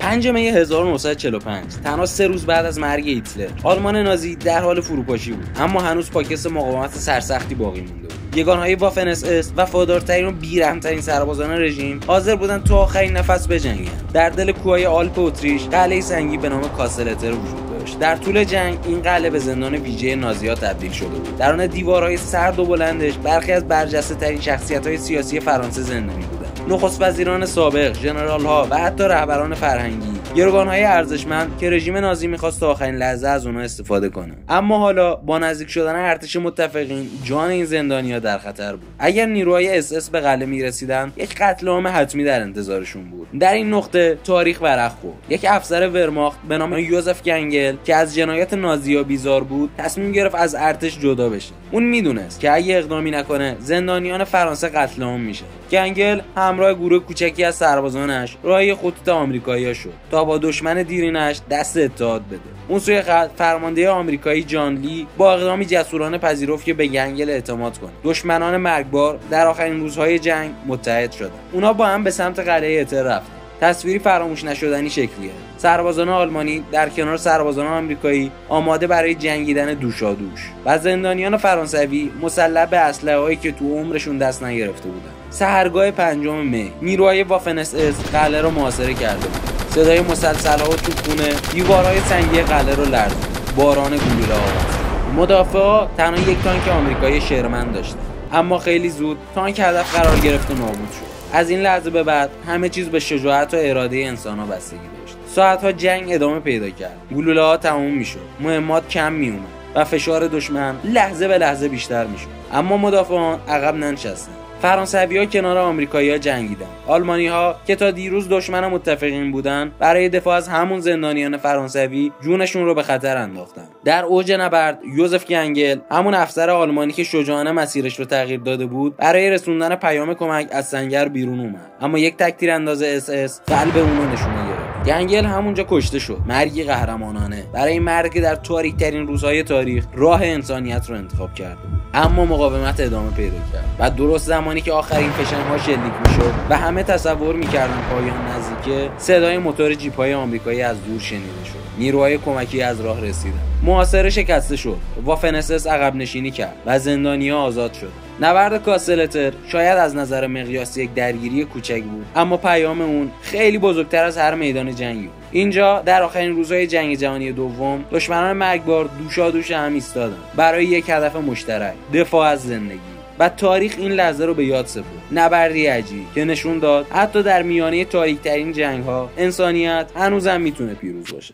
5 می 1945 تنها 3 روز بعد از مرگ هیتلر، آلمان نازی در حال فروپاشی بود، اما هنوز پاکست مقاومت سرسختی باقی مونده بود. یگانهای وافن اس اس وفادارترین و بی‌رحم‌ترین سربازان رژیم حاضر بودند تا آخرین نفس بجنگند. در دل کوههای آلپ اتریش قلعه سنگی به نام کاسلتر وجود داشت. در طول جنگ این قلعه به زندان ویژه نازی‌ها تبدیل شده بود. در آن دیوارهای سرد و بلندش برخی از برجسته‌ترین شخصیت‌های سیاسی فرانسه زندانی بودند. نخست وزیران سابق، ژنرال‌ها و حتی رهبران فرهنگی، گروگان‌های ارزشمند که رژیم نازی می‌خواست تا آخرین لحظه از اونها استفاده کنه. اما حالا با نزدیک شدن ارتش متفقین، جان این زندانی‌ها در خطر بود. اگر نیروهای اس اس به قلعه می‌رسیدند، یک قتل عام حتمی در انتظارشون بود. در این نقطه تاریخ ورق خورد. یک افسر ورماخت به نام یوزف گنگل که از جنایات نازی‌ها بیزار بود، تصمیم گرفت از ارتش جدا بشه. اون میدونست که اگه اقدامی نکنه، زندانیان فرانسه قتل عام میشن. گنگل همراه گروه کوچکی از سربازانش راهی خطوط آمریکایی‌ها شد تا با دشمن دیرینش دست اتحاد بده. اون سوی خط فرمانده آمریکایی جان لی با اقدامی جسورانه پذیرفت که به گنگل اعتماد کنه. دشمنان مرگبار در آخرین روزهای جنگ متحد شدند. اونا با هم به سمت قلعه اتر رفتن. تصویری فراموش نشدنی شکلیه. سربازان آلمانی در کنار سربازان آمریکایی آماده برای جنگیدن دوشادوش و زندانیان فرانسوی مسلح به اسلحه‌هایی که تو عمرشون دست نگرفته بودن. سحرگاه 5 می نیروهای وافن اس اس قلعه رو محاصره کرده بود. صدای مسلسل‌ها و توپخونه دیوارهای سنگی قلعه رو لرزوند. باران گلوله آغاز شد. مدافعا تنها یک تانک آمریکایی شرمن داشتند، اما خیلی زود تانک هدف قرار گرفت و نابود شد. از این لحظه به بعد همه چیز به شجاعت و اراده انسان‌ها بستگی داشت. ساعت‌ها جنگ ادامه پیدا کرد. گلوله‌ها تموم می‌شد. مهمات کم می‌اومد و فشار دشمن لحظه به لحظه بیشتر می‌شد. اما مدافعان عقب ننشستند. فرانسوی‌ها کنار آمریکایی‌ها جنگیدند. آلمانی‌ها که تا دیروز دشمن متفقین بودند، برای دفاع از همون زندانیان فرانسوی جونشون رو به خطر انداختند. در اوج نبرد، یوزف گنگل، همون افسر آلمانی که شجاعانه مسیرش رو تغییر داده بود، برای رسوندن پیام کمک از سنگر بیرون اومد. اما یک تک‌تیرانداز اس اس قلب اون رو نشونه گرفت. گنگل همونجا کشته شد. مرگی قهرمانانه برای مرگ در تاریک‌ترین روزهای تاریخ راه انسانیت رو انتخاب کرده بود. اما مقاومت ادامه پیدا کرد و درست زمانی که آخرین فشنگ‌ها شلیک می‌شد و همه تصور می‌کردن پایان نزدیکه، صدای موتور جیپ‌های آمریکایی از دور شنیده شد. نیروهای کمکی از راه رسیدند. محاصره شکسته شد. وافن اس اس عقب نشینی کرد و زندانی‌ها آزاد شد. نبرد کاسلتر شاید از نظر مقیاس یک درگیری کوچک بود، اما پیام اون خیلی بزرگتر از هر میدان جنگی بود. اینجا در آخرین روزهای جنگ جهانی دوم دشمنان مرگبار دوشادوش هم ایستادند برای یک هدف مشترک، دفاع از زندگی. و تاریخ این لحظه رو به یاد سپرد. نبردی عجیب که نشون داد حتی در میانه تاریک‌ترین جنگ‌ها انسانیت هنوزم میتونه پیروز باشه.